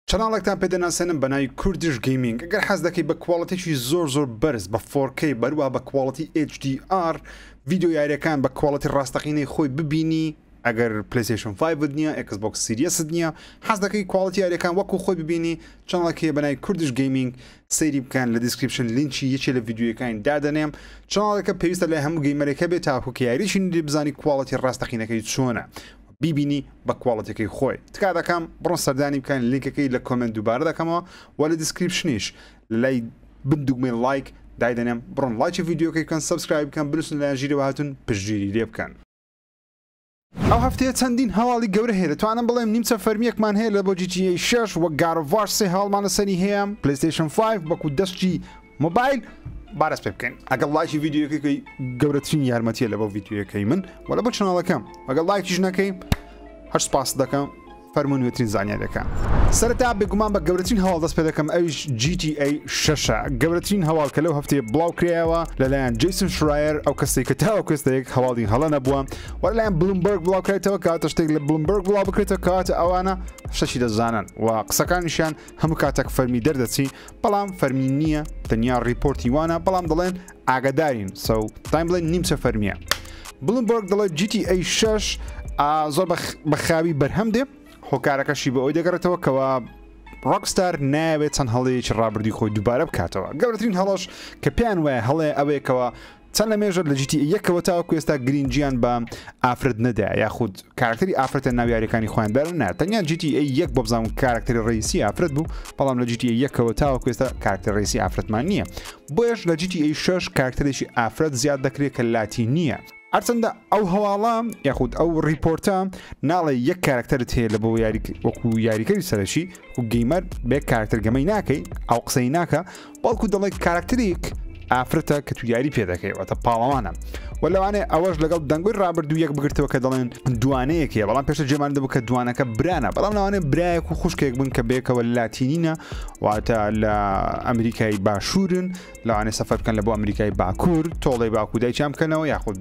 چەناڵێکتان پێدەناسێنم بەناوی کوردیش گەیمینگ. ئەگەر حەز دەکەی بە کوواڵیتیی زۆر بەرز بە 4K بەروە بە کوواڵیتی HDR ڤیدیۆ یاریەکان بە کوواڵیتی ڕاستەقینەی خۆی ببینی، ئەگەر پلیستیشن 5 نییە، Xbox Series نییە، حەز دەکەی کوواڵیتی یاریەکان وەکو خۆی ببینی، چەناڵێکی بەناوی کوردیش گەیمینگ سەیری بکەن. لە دیسکریپشن لینکی یەکێ لە ڤیدیۆیەکانی دادەنێم. چەناڵێکە پێویستە لە هەموو گەیمەرێکە بێت تاکو یاریشی بزانی کوواڵیتی ڕاستەقینەکەی چۆنە بیبینی بە کوواڵیتەکەی خۆی. تکا دەکەم بڕۆن سەردانی بکەن، لینکەکەی لە کۆمنت دووبارە دەکەمەوە و لە دیسکریپشنیش لای بندوگمەی لایک دایدەنێم، بڕۆن لایکی ڤیدیۆکەی بکەن، سەبسکرایب بکەن، بنووسن لە ژیرەوە هاتون پشتگیری لێ بکەن. ئەو هەفتەیە چەندین هەواڵی گەورە هەیە. دەتوانم بڵێم نیمچە فەرمیەکمان هەیە لە بۆ GTA 6 وە God of War 3 هەواڵمانە سەری هەیە، پلیستیشن 5 بەکو دەستی مۆبایل. بارەس پێ بکەین. ئەگەر لایکی ڤیدیۆکەی گەورەترین یارمەتیە لە بۆ ڤیدیۆەکەی من وە لە بۆ چەناڵەکەم. ئەگەر لایکیش نەکەی هەر سپاس دەکەم، فەرمونوێترین زانیاریەکان. سەرەتا بێگومان بە گەورەترین هەواڵ دەست پێ دەکەم، ئەویش GTA 6 گەورەترین هەواڵ کە لەو هەفتەیە بڵاو کرایەوە لەلایەن جیسن شرایر، ئەو کەسێک کە تاوە کوێستەیەک هەواڵی هەڵە نەبووە، وە لەلایەن بلومبەرگ بڵاو کرێتەوە کاتە شتێک لە بلومبەرگ بڵاو بکرێتەوە کاتە ئەوانە شەشی دەزانن و قسەکانیشیان هەموو کاتێک فەرمی دەردەچی، بەڵام فەرمی نییە، تەنیا ڕیپۆرتی وانە، بەڵام دەڵێن ئاگادارین، سەو تایم بڵێن نیمچە فەرمیە. بلومبەرگ دەڵێت GTA 6 زۆر بەخاوی بەرهەم دێ، هۆکارەکەشی بە ئەوی دەگەڕێتەوە کەەوە ڕۆکستار ناوێت چەند هەڵەیەکی ڕابردووی خۆی دووبارە بکاتەوە. گەورەترین هەڵەش کە پێیان وایە هەڵەیە ئەوەیەکەوە چەند لە مێژە لە GTA 1ەوە تاوەکو ئێستا گرینجیان بە ئافرەت نەدا، یاخود کارکتەری ئافرەتە ناو یاریەکانی خۆیان بەرن نا، تەنیا GTA 1 بۆ بزانم کارکتەری ڕئیسی ئافرەت بوو، بەڵام لە GTA 1ەوە تاوەکو ئێستا کارکتەر ڕئیسی ئافرەتمان نییە. بۆیەش لە GTA 6 کارکتەرێکی ئافرەت زیاد دەکرێت کە لاتی نییە. هەرچەندە ئەو هەواڵە یاخود ئەو ریپۆرتە ناڵێ یەک کارکتەرت هەیە لە بۆ وەکو یاریکەری سەرەکی و گەیمەر بێ کارکتەر گەمەی ناکەی، ئەو قسەی ناکە، بەڵکو دەڵێ کارکتەرێک ئافرەتە کە تو یاری پێ دەکەیەوەتە پاڵەوانە. و لەوانێ ئەوەش لەگەڵ دەنگۆی ڕابردوو یەک بگرتەوە کە دەڵێن دوانەیەکیە، بەڵام پێشە جێمان دەبوو کە دوانەکە برانە، بەڵام لەوانێ برایەک و خوشکێک بن کە بێکەوە لاتینینە، واتە لە ئەمریکای باشوورن، لەوانێ سەفەر بکەن لە بۆ ئەمریکای باکوور، تۆڵی باکوودای چیان بکەنەوە، یاخود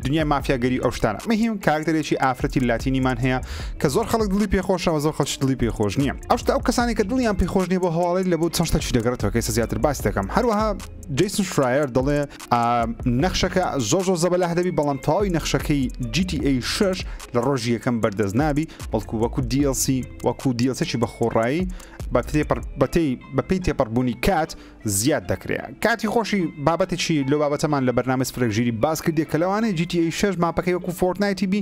دنیای مافیاگەری ئەو شتانە. مەهیم کارکتەرێکی ئافرەتی لاتینیمان هەیە کە زۆر خەڵک دڵی پێخۆشەوە، زۆر خەڵک دڵی پێخۆش نییە. ئەو شتە ئەو کەسانی کە دڵیان پێخۆش نییە بۆ هەواڵی لە بۆ چەند شتێکی دەگەڕێتەوە کە ئێستا زیاتر باس دەکەم. هەروەها جیسن شرایر دەڵێ نەخشەکە زۆر زەبەلەح دەبی، بەڵام تەواوی نەخشەکەی GTA 6 لە ڕۆژی یەکەم بەردەست نابی، بەڵکو وەکو DLC وەکو دیڵسێکی بە خۆڕایی بەپێی تێپەڕبوونی کات زیاد دەکرێت. کاتی خۆشی بابەتێکی لەو بابەتەمان لە بەرنامەی فرەگژیری باس کردێ کە لەوانەیە GTA 6 ماپەکەی وەکو فۆرتنایتی بی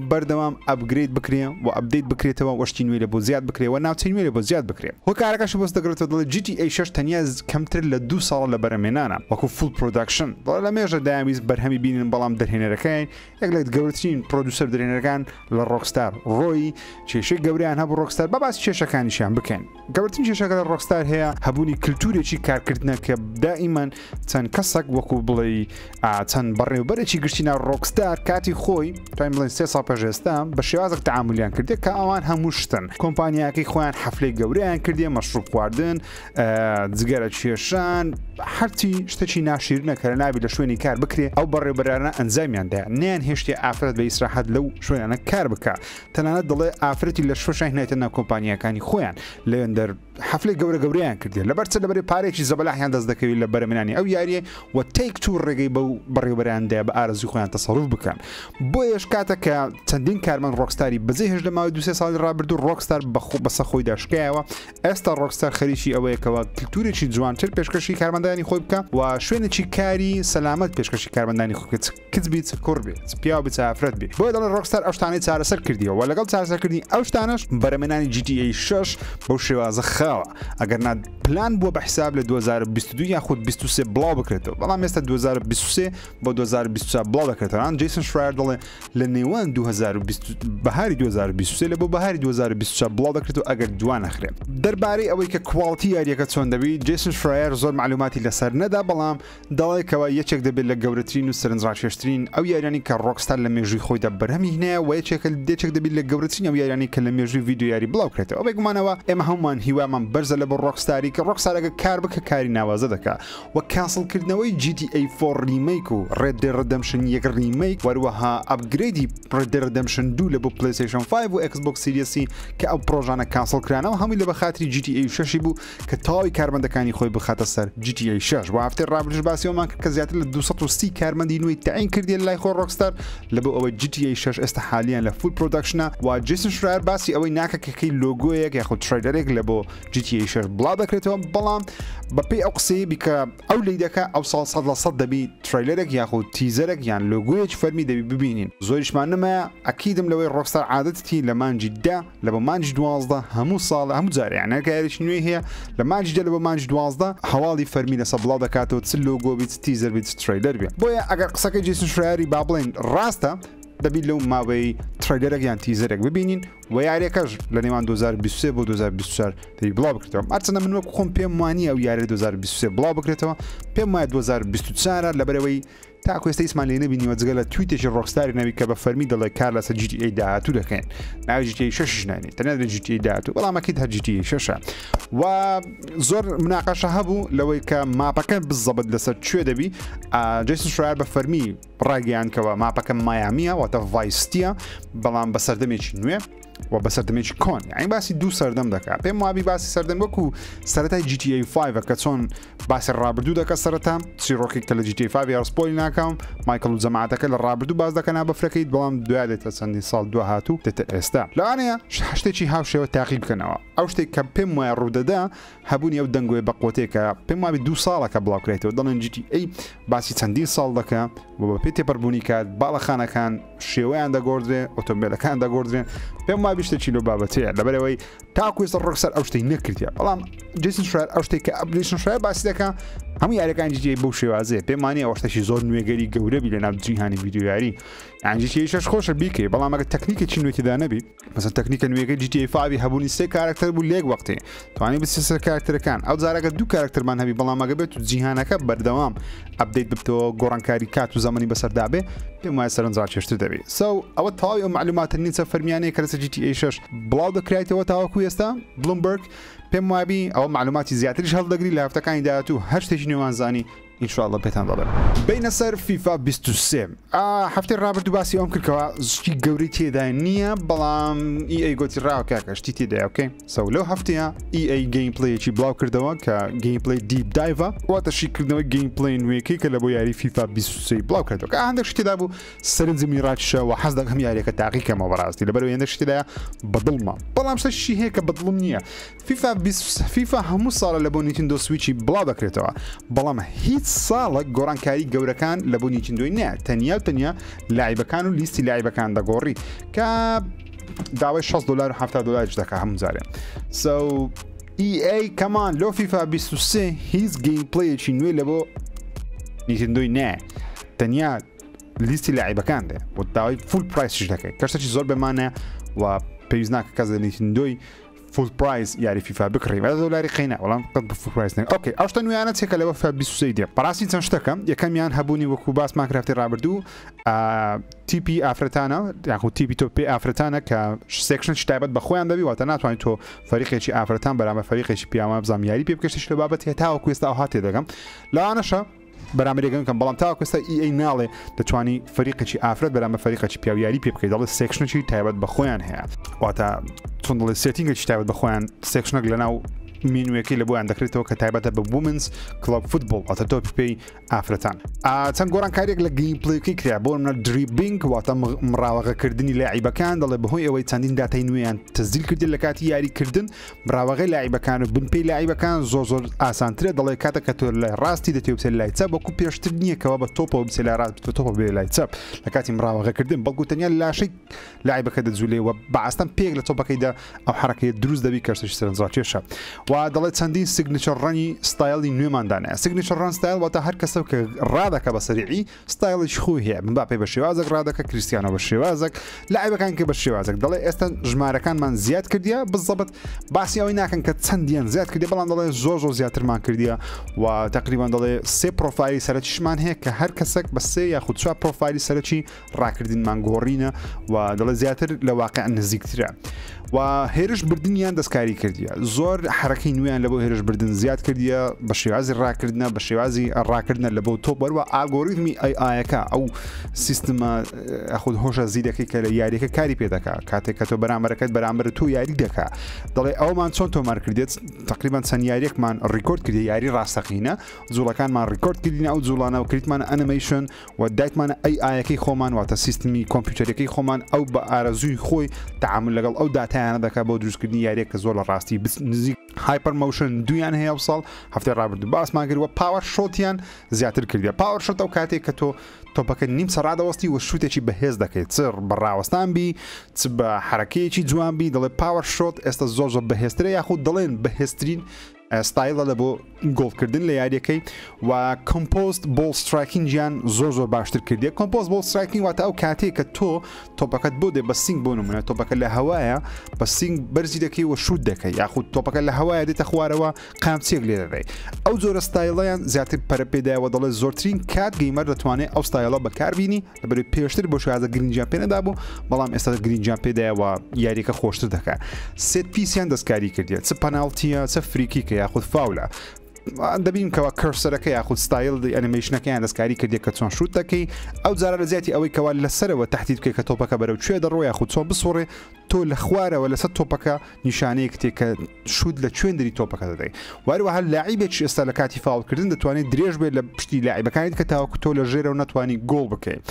بەردەوام ئەپگرید بکرێ و ئەپدەیت بکرێتەوە، وەشتی نوێ لە بۆ زیاد بکرێەوە، ناوچەی نوێ لە بۆ زیاد بکرێت. هۆکارەکەش بۆست دەگرێتەوە دەڵێت GTA 6 تەنیا کەمتر لە 2 ساڵ لە بەرهەمێنانە، وەکو فول پرۆداکشن. دەڵێت لە مێژە دایاویست بەرهەمی بینن، بەڵام دەرهێنەرەکەین یەک لە گەورەترین پرۆدوسەر دەرهێنەرەکان لە ڕۆکستار ڕۆی کێشەی گەوریان هەبوو ڕۆکستار بە باسی کێشەکانیشیان بکەین. گەورەترین کێشەکە لە ڕۆکستار هەیە هەبوونی کللتورێکی کارکردنە کە دائیمەن چەند کەسێک وەکو بڵێ چەند بەڕێوەبەرێکی گشتی ناو ڕۆکستار کاتی خۆی توانین بڵێن 3 ساڵ پێش ئێستا بە شێوازێک تەعاملیان کردێ کە ئەوان هەموو شتن. کۆمپانیاکەی خۆیان حەفلەی گەورەیان کردێ، مەشروب خواردن، جگەرە کێشان، هەرچی شتێکی ناشیرنە کە لە ناوی لە شوێنی کار بکرێ، ئەو بەڕێوەبەرانە ئەنجامیاندا نیان هێشتی ئافرەت بە ئیسراحەت لەو شوێنانە کار بکە. تەنانەت دەڵێ ئافرەتی لە شوێشان هێنایەتە ناو کۆمپانیەکانی خۆیان لەوێن دەر حەفلەی گەورەیان کردێ، لەبەرچە لەبەرێ پارێکی زەبەلاحیان دەست دەکەوێت لە بەرەمێنانی ئەو یاریە و تێک تو ڕێگەی بەو بەڕێوەبەریاندایە بە ئارەزوی خۆیان تەسەڕوف بکەن. بۆیەش کاتە کە چەندین کارمەند ڕۆکستاری بەجێ هێش لە ماوەی 2-3 ساڵی ڕابردوو ڕۆکستار بەسە خۆی داشکایەوە، ئێستا ڕۆکستار خەریکی ئەوەیەکەوە کللتورێکی جوانتر پێشکەشی کارمەندانی خۆی بکە و شوێنێکی کاری سەلامەت پێشکەشی کارمەندانی خۆی کچ بیت کوڕ بێت، پیا بێت ئافرەت بێت. بۆیە دەڵێن ڕۆکستار ئەو شتانەی چارەسەر کردیەوە و لەگەڵ چارەسەرکردنی ئەو شتانەش بەرەمێنانی GTA 6 بەو شێوازە خاوە. ئەگەر پلان بووە بە حساب لە 2022 یاخود 23 بڵاو بکرێتەوە، بەڵام ئێستا 2023 بۆ 2024 بڵاو دەکرێتەوە. جیسن شرایر دەڵێ لە نێوان بەهاری 2023 لە بۆ بەهاری 2024 بڵاو دەکرێتەوە ئەگەر دوان نەخرێت. دەربارەی ئەوەی کە کوواڵیتی یاریەکە چۆن دەبی، جیسن شرایر زۆر معلوماتی لەسەر نەدا، بەڵام دەڵێکەوە یەکێک دەبێت لە گەورەترین و سەرنجڕاکێشترین ئەو یاریانی کە ڕۆکستار لە مێژووی خۆیدا بەرهەمی هەیە و یەکێک دەبێت لە گەورەترین ئەو یاریانی کە لە مێژووی ڤیدیۆ یاری بڵاو کرێتەوە. ئەوەی گومانەوە ئێمە هەمومان هیوامە بەڵامان بەرزە لە بۆ ڕۆکستاری کە ڕۆکستارەکە کار بکە کاری ناوازە دەکات و کانسڵکردنەوەی GTA 4 ریمیک و Red Dead Redemption 1 ریمیک وەروەها ئەپگرێدی Red Dead Redemption 2 لە بۆ PlayStation 5 و Xbox Series کە ئەو پرۆژانە کانسڵ کرانەوە هەمووی لە بەخاتری GTA 6 بوو کە تاوی کارمەندەکانی خۆی بخاتە سەر GTA 6 و هەفتەی ڕابردش باسیەوەمان کرد کە زیاتر لە 230 کارمەندی نوێی تعین کردی لای خۆ ڕۆکستار لە بۆ ئەوە GTA 6 ئێستا حالیان لە فول پرۆدەکشنە و جیسن شرایر باسی ئەوەی ناکە کەکەی لۆگۆیەک یاخود تریلەرێک لە بۆ GTA 6 بڵاو دەکرێتەوە بەڵام بەپێی ئەو قسەی بیکە ئەو لی دەکە ئەو ساڵ 100% دەبی تریلەرێک یاخود تیزەرێک یان لۆگۆیەک فەرمی دەبی ببینین زۆریشمان نمایە ئەکیدم لەوەی ڕۆکستار عادەتی لە مانجی 10 لە بۆ مانجی 12 هەموو ساڵ هەموو جارێ کارێکی نوێ هەیە لە مانجی 10 لە بۆ مانجی 12 هەواڵی فەرمی لەسەر بڵاو دەکاتەوە چ لۆگۆ بیت تیزەر بیت تریلەر بێت بۆیە ئەگەر قسەکە جیسن شرایری با بڵێن ڕاستە دەبی لەو ماوەی تریلەرێک یان تیزەرێک ببینین و یاریەکەش لە نێوان 2023 بۆ 2024 دەبی بڵاو بکرێتەوە ئەچەندە من وەک خۆم پێم وانیە ئەو یاری 2023 بڵاو بکرێتەوە پێم وایە 2024 لەبەرەوەی تاکو ئێستا ئیسمان لێ نەبینیوە جگە لە تویتێکی ڕۆکستاری نەوی کە بە فەرمی دەڵێ کار لەسەر GTA داهاتوو دەکەین ناوی GTA 6 نانی تەنیا لە GTA داهاتوو بەڵام ئەکید هەر GTA 6 و زۆر مناقەشە هەبوو لەوەی کە ماپەکە بزەبت لەسەر کوێ دەبی جیسن شرایر بە فەرمی ڕاگەیانکەوە ماپەکە مایامیە واتە ڤایستیە بەڵام بە سەردەمێکی نوێ و بە سەردەمێکی کۆن یعنی باسی دوو سەردەم دەکات پێم وابی باسی سەردەم وەکو سەرەتای GTA 5 کە چۆن باسی ڕابردوو دەکە سەرەتا چیرۆکی کە لە GTA 5 یا سپۆیل ناکەم مایکل و جەماعەتەکە لە ڕابردوو باز دەکەنا بەفرەکەیت بەڵام دوای دێتە چەندی ساڵ دو هاتوو دێتە ئێستا لەوانەیە شتێکی هاوشێوە تاقی بکەنەوە ئەو شتێک کە پێم وایە ڕوودەدا هەبوونی ئەو دەنگۆی بە قوتێکە پێم وابی دو ساڵەکە بڵاوکرێتەوە دەڵێن GTA باسی چەندین ساڵ دەکە و بە پێ تێپەربوونی کات باڵەخانەکان شێوەیان دەگۆڕدرێ ئۆتۆمبیلەکان دەگۆڕدرێن پێم وابی شتێکی لۆ بابەتەیە لەبەرەوەی تاکو ئێستا ڕۆکستار ئەو شتەی نەکردیە بەڵام جیسن شرایر ئەو شتێک کە ئەپلیکیشن شرایر باسی دەکە هەموو یاریەکان GTA بەو شێوازەیە پێم وانییە ئەو شتێکی زۆر نوێگەری گەورەبی لە ناو جیهانی ڤیدیۆیاری یان GTA 6 خۆشە بیکەی بەڵام ئەگە تەکنیکێکی نوێتیدا نەبی مەسەن تەکنیکە نوێگەی GTA 5 هەبوونی سێ کارکتەر بوو لێک وەختێ توانانی بچی سەر کارکتەرەکان ئەو جارەکە دوو کارکتەرمان هەبی بەڵام ئەگە بێت و جیهانەکە بەردەوام ئەپدەیت ببتەوە گۆڕانکاری کات و زەمانی بەسەردابێ پێم وایە سەرنجڕاکێشتر دەبێت ئەوە تەواوی ئەو معلوماتە نیچە فەرمیانەیە کە لەسەر GTA 6 بڵاو دەکرایەوە تاوەکو ئێستا بلومبرگ پێم وابی ئەوە معلوماتی زیاتریش هەڵدەگری لە هەفتەکانی داهاتوو هەر شتێکی نێوانزانی ئینشاءالله پێتان دەڵێم بینە سەر FIFA 23 هەفتەی ڕابردوو باسی ئەوم کردکەوە شتی گەوری تێدا نییە بەڵام EA گوتی ڕاوە کاکە شتی تێدای ئۆکەی سەو لەو هەفتەیە EA گەیمپلەیەکی بڵاو کردەوە کە گەیمپلەی دیپ دایڤە واتەشیکردنەوەی گەیمپلەی نوێیەکەی کە لە بۆ یاری FIFA 23 بڵاو کردەوە کە هەندێک شتێدا بوو سەرنجی میراچشە و حەز دەکەم یاریەکە تاقیکەمەوە بەڕاستی لەبەرەوەی هەندێک شتێدایە بەدڵمە بەڵام شتێکی هەیە کە بەدڵم نییە FIFA هەموو ساڵە لە بۆ نیتندۆ سویچی بڵاو دەکرێتەوە بەڵام هیچ ساڵە گۆڕانکاری گەورەکان لە بۆ نیتندۆی نییە تەنیا لاعیبەکان و لیستی لاعیبەکان دەگۆڕی کە داوای $60 و $70 دەکە هەموو جارێ EA کەمان لۆ FIFA 23 هیچ گەیمپلەیەکی نوێ لە بۆ نیتندۆی نییە تەنیا لیستی لاعیبەکان دێ و داوای فول پرایسش دەکەیت کەشتێکی زۆر بەمانە و پێویست ناکە کەس لە نیتندۆی فول پرایس یاری FIFA بکڕی بە دۆلاری قەینە وەڵام قەت فول پرایس نێ ئۆکەی ئەو شتە نوێیانە چێکە لەوە FIFA 23 دێ بەڕاستی چەند شتەکەم یەکەمیان هەبوونی وەکو باسمان کرافتی ڕابردوو تیپی ئافرەتانە یاخود تیپی تۆ پێ ئافرەتانە کە سێکشنی تایبەت بە خۆیان دەبی واتە ناتوانیت تۆ فەریقێکی ئافرەتان بەرامبەر فەریقێکی پیاوە بزانام یاری پێ بکەشتش لە بابەت هێتاوەکو ئێستا ئەو هاتێ دەگەم لەوانەشە بەرامبەرێکەکەم بەڵام تاوەکو ئێستا EA ناڵێ دەتوانی فەریقێکی ئافرەت بەرامبەر فەریقێکی پیاویاری پێ بکەیت دەڵێ سێکشنێکی تایبەت بە خۆیان هەیە واتە چۆن دەڵێ سێتینگێکی تایبەت بە خۆیان سێکشنێک لەناو مینوەکەی لە بۆیان دەکرێتەوە کە تایبەتە بە وومنز کلوب فوتبۆل ئەتە تۆپی پێی ئافرەتان چەند گۆڕانکاریێک لە گەیمپلەیەکەی کرا بۆ منە دریبلینگ واتە مراوەغەکردنی لاعیبەکان دەڵێ بەهۆی ئەوەی چەندین داتای نوێیان تەزیل کردی لە کاتی یاریکردن مراوەغەی لاعیبەکان و بنپێی لاعیبەکان زۆر ئاسانترە دەڵێ کاتە کە تۆ لە ڕاستی دەتێ بچێت لای چەپ وەکو پێشتر نییەکەوە بە تۆپەوە بچێت لای ڕاست تۆپە بێ لای چەپ لە کاتی مراوەغەکردن بەڵکو تەنیا لاشەی لاعیبەکە دەجوولێەوە بەئاستان پێک لە تۆپەکەیدا ئەو حرەکەی دروست دەبی کەشتێکی سەرنجڕاکێشە و دەڵێت چەندین سیگنیچەر ڕەنی ستایلی نوێماندانەیە سیگنیچەر ڕەن ستایل واتە هەر کەسە کە ڕادەکە بە سەریعی ستایلێکی خۆی هەیە مباپێ بە شێوازێک ڕادەکە کریستیانۆ بە شێوازێک لاعیبەکان کە بە شێوازێک دەڵێ ئێستا ژمارەکانمان زیاد کردیە بزەبت باسی ئەوەی ناکەن کە چەندیان زیاد کردی بەڵام دەڵێ زۆر زیاترمان کردیە و تقریبان دەڵێ سێ پرۆفایلی سەرەکیشمان هەیە کە هەر کەسێک بە سێ یاخود چوار پرۆفایلی سەرەکی ڕاکردنمان گۆڕینە و دەڵێ زیاتر لە واقع نزیکترە و هێرش بردنیان دەستکاری کردیە زۆر حرەکەی نوێیان لە بۆ هێرش بردن زیاد کردیە بە شێوازی ڕاکردنە بە شێوازی ڕاکردنە لە بۆ تۆ بەروە ئالگۆریتمی ئایەکە ئەو سیستمە خود هۆشە زیدەکەی کە لە یاریەکە کاری پێ دەکات کاتێک کە تۆ بەرامبەرەکەت بەرامبەر تۆ یاری دەکات دەڵێ ئەومان چۆن تۆمار کردێت تقریبان چەند یاریەکمان ڕیکۆرد کردی یاری ڕاستەقینە جوڵەکانمان ڕیکۆرد کردینە ئەو جوڵانە و کریتمانە ئەنیمیشن و دایتمانە ئایەکەی خۆمان واتە سیستمی کۆمپیوتەرەکەی خۆمان ئەو بە ئارەزووی خۆی تعامل لەگەڵ ئەو داتایانە دەکات بۆ دروستکردنی یاریەک کە زۆر لە ڕاستی نزیک هایپەر مۆشن دویان هەیە و ساڵ هەفتەی ڕابردوو باسمان کردووە پاوەر شۆتیان زیاتر کردیە پاوەر شۆت ئەو کاتێک کە تۆ تۆپەکە نیم سەرادەوەستی و شوتێکی بەهێز دەکەیت چ بەڕاوەستان بی چ بە حرەکەیەکی جوان بی دەڵێ پاوەر شۆت ئێستا زۆر بەهێزترە یاخود دەڵێن بەهێزترین ستایلە لە بۆ گۆڵکردن لە یاریەکەی و کۆمپۆست بۆڵ سترایکینگیان زۆر باشتر کردیە کۆمپۆست بۆڵ سترایکینگ واتە ئەو کاتێک کە تۆ تۆپەکەت بۆ دێ بە سینگ بۆ نمونە تۆپەکە لە هەوایە بە سینگ بەرزی دەکەی و شوت دەکەی یاخود تۆپەکە لە هەوایە دێتە خوارەوە قامچێک لێ دەدەی ئەو جۆرە ستایلەیان زیاتر پەرە پێدایەوە دەڵێت زۆرترین کات گەیمەر دەتوانێت ئەو ستایلە بەکاربینی لەبەرەوەی پێشتر بۆ شازە گرنگیان پێ نەدابوو بەڵام ئێستا گرنگیان پێدایەوە یاریەکە خۆشتر دەکات سێت پیسیان دەستکاری کردیە چ پەناڵتیە چە فریکیکە یاخود فاولە دەبین کەەوە کەرسەرەکە یاخود ستایل ئەنیمیشنەکەیان دەستکاری کردێک کە چۆن شوت دەکەی ئەو جارە لە زیاتی ئەوەی کەوا لەسەرەوە تهدید بکەی کە تۆپەکە بەرەو کوێ دەڕۆ یاخود چۆن بسوڕێ تۆ لە خوارەوە لەسەر تۆپەکە نیشانەیەک تێکە شوت لە کوێندری تۆپەکە دەدەی واروەها لاعیبێکی ئێستا لە کاتی فاولکردن دەتوانێت درێژ بێت لە پشتی لاعیبەکانیت کە تاوەکو تۆ لە ژێرە و نەتوانی گۆڵ بکەیت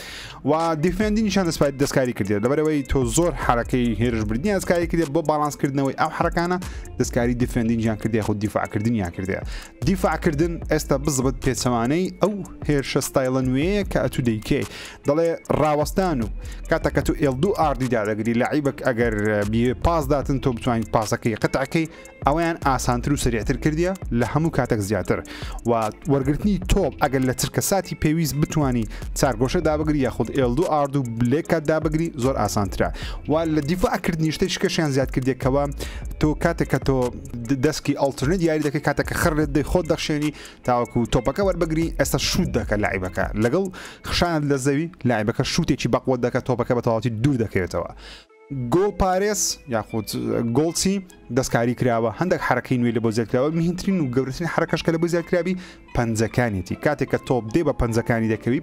و دیفێندی نیشان دەستکاری کردێت لەبەرەوەی تۆ زۆر حرەکەی هێرش بردنی دەستکاری کردێت بۆ باڵانسکردنەوەی ئەو حرەکانە دەستکاری دیفێندینجیان کردی خود دیفاعکردنیان کردێ دیفاعکردن ئێستا بزبت پێچەوانەی ئەو هێرشە ستایلە نوێیە کە ئەتو دەیکەی دەڵێ ڕاوەستان و کاتەکە تو ئێڵ2 ئاردیدا دەگری لاعیبەک ئەگەر پاس داتن تۆ بتوانیت پاسەکەی قەتعکەی ئەویان ئاسانتر و سریعتر کردیە لە هەموو کاتێک زیاتر و وەرگرتنی تۆپ ئەگەر لە چرکەساتی پێویست بتوانی چارگۆشە دابگری یاخود ئێڵ2 ئارد و بلێکات دابگری زۆر ئاسانترە و لە دیفاعکردنی شتێک کەشیان زیاد کردێکەوە تۆ کاتێک کە تۆ دەستکی ئالترنت یاری دەکەی کاتێکە خڕێت دەی خۆت دەخشێنی تاوەکو تۆپەکە وەربگری ئێستا شوت دەکە لاعیبەکە لەگەڵ خشانت لە زەوی لاعیبەکە شوتێکی بەقوت دەکە تۆپەکە بە تەواوەتی دوور دەکەوێتەوە گۆڵ پارێز یاخود گۆڵچی دەستکاری کراوە هەندێک حرەکەی نوێی لە بۆ زیادکراوە میهنترین و گەورەترین حرەکەشکە لە بۆ زیادکراوی پەنجەکانیەتی کاتێک کە تۆپ دێ بە پەنجەکانی دەکەوی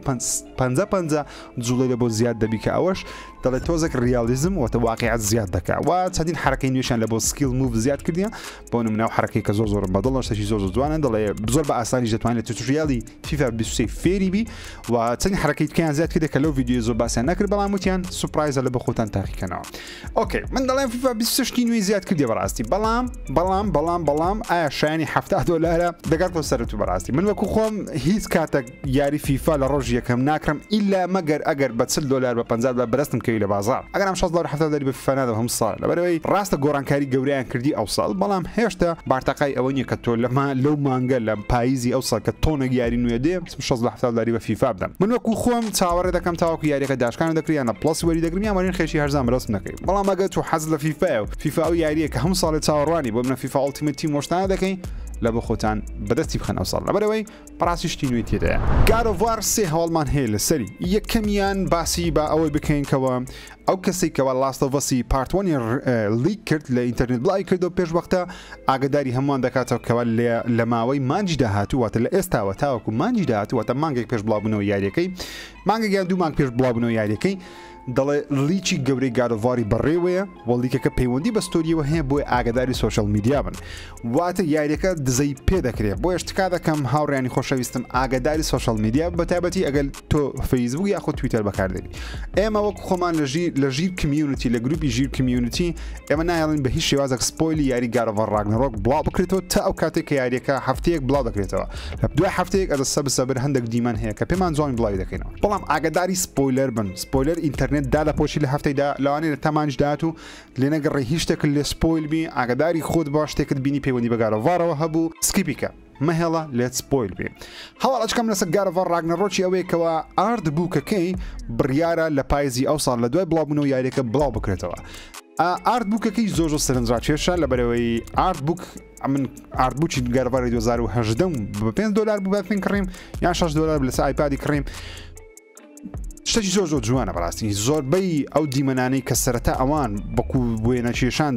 پەنجە جوڵی لە بۆ زیاد دەبی کە ئەوەش دەڵێت تۆزێک ریالیزم واتە واقعیت زیاد دەکات و چەندین حرەکەی نوێشان لە بۆ سکیل موڤ زیاد کردیان بۆ نمونە حرەکەی کە زۆر بەدڵ شتێکی زۆر جوانە دەڵێ زۆر بە ئاسانی دەتوانێت توتوریالی فیفا 23 فێری بی و چەندین حرەکەی تکیان زیاد کردێت کە لەو ڤیدیۆ زۆر باسییان نەکرد بەڵام وتیان سوپرایزە لە بە خۆتان تاقیکەنەوە ئۆکێ من دەڵێم فیفا 26 نوێی زیاد کردی بەڕاستی بەڵام ئایا شایانی $70 دەگات بۆ سەرت و بەڕاستی من وەکو خۆم هیچ کاتێک یاری فیفا لە ڕۆژ یەکەم ناکرم ئیلا مەگەر ئەگەر بە $40 بە $50 بەرەستم کەوی لە بازار ئەگەر ئەم $60 بە فیفا نادەم هەموو ساڵ لەبەرەوەی ڕاستە گۆڕانکاری گەورەیان کردی ئەو ساڵ بەڵام هێشتا بارتەقای ئەوە نییە کە تۆ لەو مانگە لە پاییزی ئەو ساڵ کە تۆنێک یاری نوێ دێ $60 بە فیفا بدەم من وەکو خۆم چاوەڕێ دەکەم تاوەکو یاریەکە داشکان دەکریانە پڵس وەری دەگرم یان خێشی هەرزان بەرەست نەکەی بەڵام ئەگەر تۆ حەز لە فیفا و فیفا و یاریە کە هەموو ساڵی چاوەڕوانی بۆ منە فیفا ئەڵتیمەت تیم وەشتانە دەکەی لە بۆ خۆتان بەدەستی بخەن ئەو ساڵ لەبەرەوەی بەڕاستی شتی نوێی تێدایە God of War 3 هەواڵمان هەیە لەسەری یەکەمیان باسی بە ئەوەی بکەینکەوە ئەو کەسێک کەەوە Last of Us پارت 1 لیک کرد لە ئینتەرنێت بڵای کردەوە پێش وەختە ئاگداری هەمووان دەکاتەوە کەەوە لە ماوەی مانجی داهاتوواتە لە ئێستاوە تاوەکو مانجی داهاتوواتە مانگێک پێش بڵاوبوونەوە یاریەکەی مانگەیان دوو مانگ پێش بڵاوبوونەوە یاریەکەی دەڵێ لیچی گەورەی گادۆڤاری بەڕێوەیە وەڵیکەکە پەیوەندی بە ستۆریەوە هەیە بۆی ئاگداری سوۆشەل میدیا بن واتە یاریەکە دزەی پێ دەکرێت بۆ شتکا دەکەم هاوڕیانی خۆشەویستم ئاگداری سوۆشەل میدیا بەتابەتی ئەگەل تۆ فەیسبوک یاخود تویتەر بەکاردێنی ئێمە وەکو خۆمان لە ژیر کمیونیتی لە گروپی ژیر کمیونیتی ئێمە نایڵین بە هیچ شێوازێک سپۆیلی یاری گادۆڤار راگنەرۆک بڵاو بکرێتەوە تا ئەو کاتێک کە یاریەکە هەفتەیەک بڵاو دەکرێتەوە لە دوای هەفتەیەک ئەدەستە بەسەبەر هەندێک دیمان هەیە کە پێمان جوانی بڵاوی دەکەینەوە بەڵام ئاگداری سپۆیلەر بن سپۆیلەر ئینتەرنێت دادەپۆشی لە هەفتەیدا لەوانەیە تەمانج داات و لێ نەگەڕێ هیچ شتێک لێ سپۆیل بی ئاگداری خۆت باش شتێکت بینی پەیوەندی بە گادۆڤارەوە هەبوو سکیپیکە مەهێڵە لێت سپۆیل بێ هەواڵەچکەم لەسەر گادۆڤار راگنەرۆکی ئەوەیەکەوە ئارد بووکەکەی بڕیارە لە پاییزی ئەو ساڵ لە دوای بڵاوبوونەوە یاریەکە بڵاو بکرێتەوە ئارد بووکەکەی زۆر سەرنجڕاکێشە لەبەرەوەی ئارد بووک من ئاردبووکی گەرڤاری 2010 بە $5 بوو بەفین کڕیم یان $6 لەسەر ئایپادی کڕیم شتێکی زۆر جوانە بەڕاستی زۆربەی ئەو دیمەنانەی کە سەرەتا ئەوان بەکو وێنەکێشان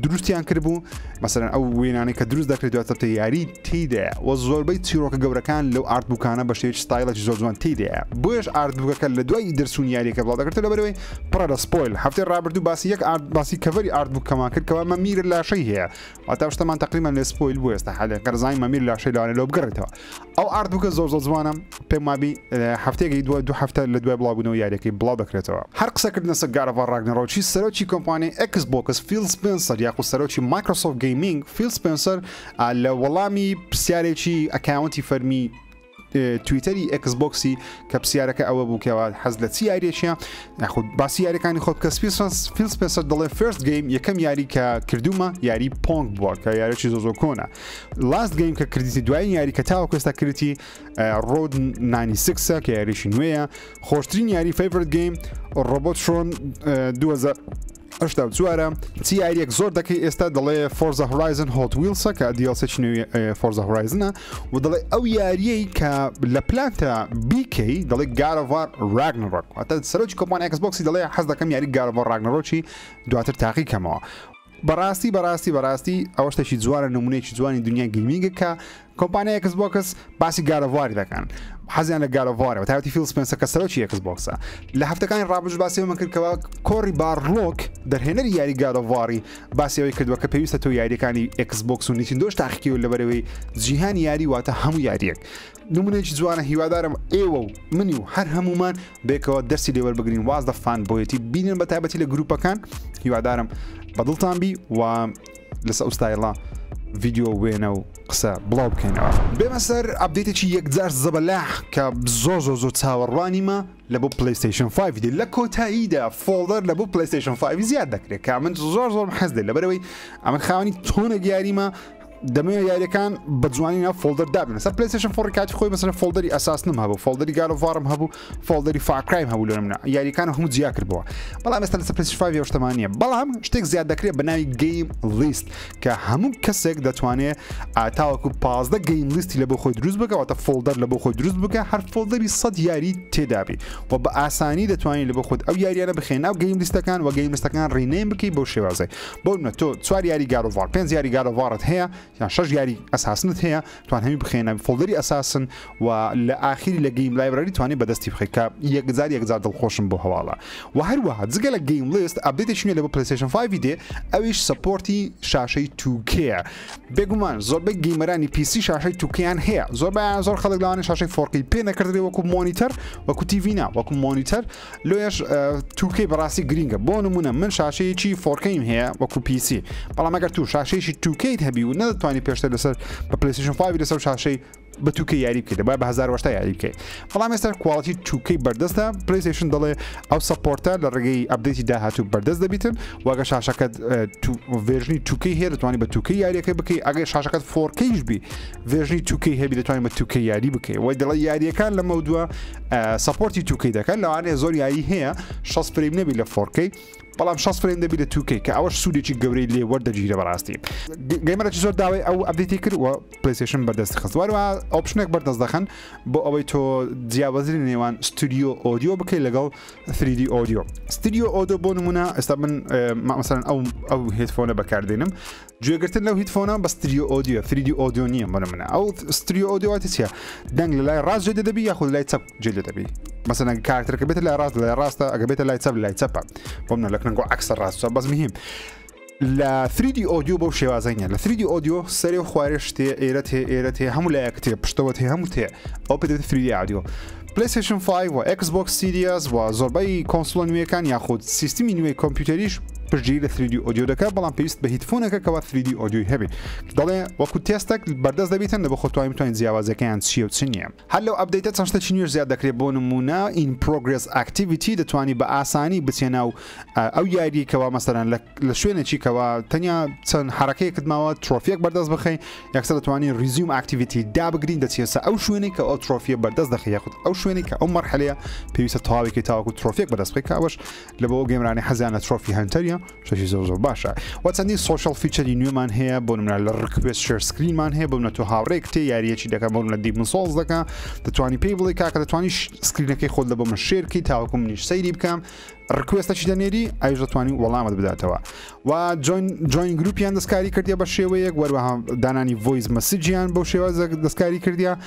دروستیان کردبوو مثلا ئەو وێنانەی کە دروست دەکرێت دواتر یاری تێدایە و زۆربەی چیرۆکە گەورەکان لەو ئارتبووکانە بە شێوەیەکی ستایلێکی زۆر جوان تێدایە بۆیش ئارتبووکەکە لە دوای دەرسون یاریەکە بڵاو دەکرێتەوە لەبەرەوەی پڕە لە سپۆیل هەفتەی ڕابردوو باسی کەڤەری ئارتبووکەمان کرد کەوا مەمیر لاشەی هەیە واتە شتەمان تقریبان لێ سپۆیل بوو ئێستا حالێ قەرزانی مەمیر لاشەی لەوانێ لەو بگەڕێتەوە ئەو ئارتبووکە زۆر جوانە پێم وابی هەفتەیەکی دو هەفتە لە دوای بڵاوبوونەوە یاریەکەی بڵاو دەکرێتەوە هەر قسەکردنە سەر God of War Ragnarok سەرۆکی کۆمپانیای Xbox فیل سپنسەر یاخود سەرۆکی Microsoft Gaming فیل سپنسەر لە وەڵامی پرسیارێکی ئەکاونتی فەرمی تویتەری ئەکسبۆکسی کە پرسیارەکە ئەوە بوو کەەوە حەز لە چی یاریێکیە یاخود باسی یاریەکانی خۆت کە فیل سپنسەر دەڵێ فێرست گەیم یەکەم یاری کە کردومە یاری پۆنگ بووە کە یاریێکی زۆر کۆنە لاست گەیم کە کردیتی دوای یاری کە تاوە کۆستا کردی ڕۆد 96 کە یاریشی نوێیە خۆشترین یاری فیڤرت گەیم ڕۆبۆتشۆن 2000 ئەشتا چوارە چی یاریەک زۆر دەکەی ئێستا دەڵێ فۆرزا هۆرایزن هۆت ویلسە کە دیڵسێکی نوێی فۆرزا هۆرایزنە و دەڵێ ئەو یاریەی کە لە پلانتە بیکەی دەڵێ God of War Ragnarok واتە سەرۆکی کۆمپانیای Xboxی دەڵێ حەز دەکەم یاری God of War Ragnarokی دواتر تاقی کەمەوە بەڕاستی ئەوە شتێکی جوانە نمونەیەکی جوانی دنیای گیمینگە کە کۆمپانیای Xbox باسی God of War دەکەن حەزیان لە God of War و تایبەتی فیل سپنسەر کە سەرۆکی Xboxە لە هەفتەکانی ڕابردوو باسیەوەمان کردکەوە کۆڕی بارلۆک دەرهێنەری یاری God of War باسیەوەی کردووە کە پێویستە تۆ یاریەکانی Xbox و نیتیندۆش تاقیکەوە لەبەرەوەی جیهانی یاری واتە هەموو یاریەک نمونەیەکی جوانە هیوادارم ئێوە و منی و هەر هەمومان بێکەوە دەرسی لێوەربگرین واز دە فان بۆیەتی بینن بە تایبەتی لە گروپەکان هیوادارم بەدڵتان بی و لەسەر ئەوستایڵە ڤیددیۆ وێنە و قسە بڵاو بکەینەوە بێمە سەر ئەبدێتێکی یەکجار زەبەلاح کە زۆر چاوەڕوانیمە لە بۆ پلیستیشن 5 لە کۆتاییدا فۆڵدەر لە بۆ پلیستیشن 5 زیاد دەکرێت کە من زۆر حەز دێت لەبەرەوەی ئەمە خاوەنی تۆنە یاریمە دەمەوێت یاریەکان بە جوانیە فۆڵدەر دابن سەر پلیستیشن 4 کاتی خۆی بەسەر فۆڵدەری ئەساسنم هەبوو فۆڵدەری God of War هەبوو فۆڵدەری فاکرایم هەبوو لە منە یاریەکان هەموو جیا کردبووە بەڵام ئێستا لەسەر پلیستیشن 5 شتەمانیە بەڵام شتێک زیاد دەکرێت بە ناوی گەیم لیست کە هەموو کەسێک دەتوانێت تاوەکو 15 گەیم لیستی لە بۆ خۆی دروست بکەواتە فۆڵدەر لە بۆ خۆی دروست بکە هەر فۆڵدەری 100 یاری تێدابی و بە ئاسانی دەتوانین لە بۆ خۆت ئەو یاریانە بخێن ناو گەیم لیستەکان و گەیم لیستەکان ڕینێم بکەی بۆ شێوازەی بۆ تۆ 4 یاری God of War 5 یاری God of War هەیە یان 6 یاری ئەساسنت هەیە توان هەمی بخێنە فۆڵدەری ئەساسن و لە ئاخری لە گەیم لایبراری توانێت بەدەستی بخێت کە یەکجار دڵخۆشم بۆ هەواڵە و هەروەها جگە لە گەیم لیست ئەبدێتێکی نوێ لە بۆ پلیستیشن 5 دێ ئەویش سپۆرتی شاشەی 2K بێگومان زۆربەی گەیمەرانی PC شاشەی 2K-یان هەیە زۆر خەڵک لەوانێ شاشەی 4K پێ نەکردرێ وەکو مۆنیتەر وەکو تیڤینا وەکو مۆنیتەر لۆیش 2K بەڕاستی گرینگە بۆ نمونە من شاشەیەکی 4K-م هەیە وەکو PC بەڵام ئەگەر تو شاشەیەکی 2K هەبی و نەدەتوانی پێشتر لەسەر بە پلیستیشن 5 لەسەر شاشەی بە 2K یاری بکەیت دەبای بە 1080 یاری بکەیت بەڵام ئێستا کواڵیتی 2K بەردەستە پلیستیشن دەڵێ ئەو سپۆرتە لە ڕێگەی ئەبدێتی داهاتوو بەردەست دەبیتن واگە شاشەکەت ڤێژنی 2K هەیە دەتوانانی بە 2K یاریەکەی بکەیت ئەگەر شاشەکەت 4Kش بی ڤێژنی 2K هەبی دەتوانانی بە 2K یاری بکەیت وای دەڵێ یاریەکان لە مەودووە سپۆرتی 2K دەکەن لەوانەیە زۆر یاری هەیە 6 فریم نەبی لە 4K بەڵام 6 فریم دەبی لە 2K کە ئەوەش سوودێکی گەورەی لێ وەردەگیرە بەڕاستی گەیمەرێکی زۆر داوای ئەو ئەبدێتی کرد و پلیستیشن بەردەست خست وەروە ئۆپشنێک بەردەست دەخەن بۆ ئەوەی تۆ جیاوازی نێوان ستودیۆ ئۆدیۆ بکەیت لەگەڵ 3D ئۆدیۆ ستودیۆ ئۆدیۆ بۆ نمونە ئێستا من مەسەڵەن ئەو هێدفۆنە بەکاردێنم گوێگرتن لەو هیدفۆنە بە ستودیۆ ئۆدیۆ 3D ئۆدیۆ نییە بۆ نمونە ئەو ستودیۆ ئۆدیۆواتی چیە دەنگ لە لای ڕاست جێ دەبی یاخود لای چەپ جێ دەبی مثلا کارکتەرەکە بێتە لای ڕاستە ئەگە بێتە لای چەپ لای چەپە بۆ منە لەکنگۆ عکسە ڕاستە بەس مهم لە 3D ئۆدیۆ بەو شێوازەینە لە 3D ئۆدیۆ سەرێ و خوارێش تێ ئێرە تێ هەموو لایەک تێ پشتەوە تێ هەموو تێ ئەو پێدێت 3D ئۆدیۆ PlayStation 5 و Xbox Series و زۆربەی کۆنسۆڵە نوێیەکان یاخود سیستمی نوێی کۆمپیوتەریش پشتگیری لە 3D ئۆدیۆ دەکات بەڵام پێویست بە هیدفۆنەکە کەوا 3D ئۆدیۆی هەبێت دەڵێ وەکو تێستێک بەردەست دەبێتن لە بە خۆتوانی بتوانین جیاوازەکەیان چیە و چ نییە هەر لەو ئەپدەیتە چەند شتێکی نوێ زیاد دەکرێت بۆ نمونە in progress activity دەتوانی بە ئاسانی بچێنە و ئەو یاریکەوە مەسەرەن لە شوێنێکی کەوا تەنیا چەند حرەکەیەکت ماوە ترۆفیەک بەردەست بخەی یەکسەر دەتوانین ریزیوم ئاکتیڤیتی دابگرین دەچێسە ئەو شوێنێک کە ئەو ترۆفیە بەردەست دەخی یاخود ئەو شوێنێک کە ئەو مەرحەلەیە پێویستە تەواوێکی تاوەکو ترۆفیەک بەدەست بخەی کاوەش لە بۆ گەیمرانی حەزیان لە ترۆفی هەنتەریە شەشی زۆر باشە و چەندی سوشال فیچەری نوێمان هەیە بۆ نمونە لە ڕکوێت شێر سکرینمان هەیە بۆ منە تۆ هاوڕێک تێ یاریەکی دەکە بۆ لە دیمن سۆڵز دەکە دەتوانی پێی بڵێ کاکە دەتوانی سکرینەکەی خۆت لە بۆ من شێرکی تاوەکو منیش سەیری بکەم ڕکوێستەی دەنێری ئەوش دەتوانانی وەڵامت بداتەوە و جوین گروپیان دەستکاری کردیا بە شێوەیەک وەروەها دانانی ڤۆیس مەسیجیان بەو شێوازە دەستکاری کردیا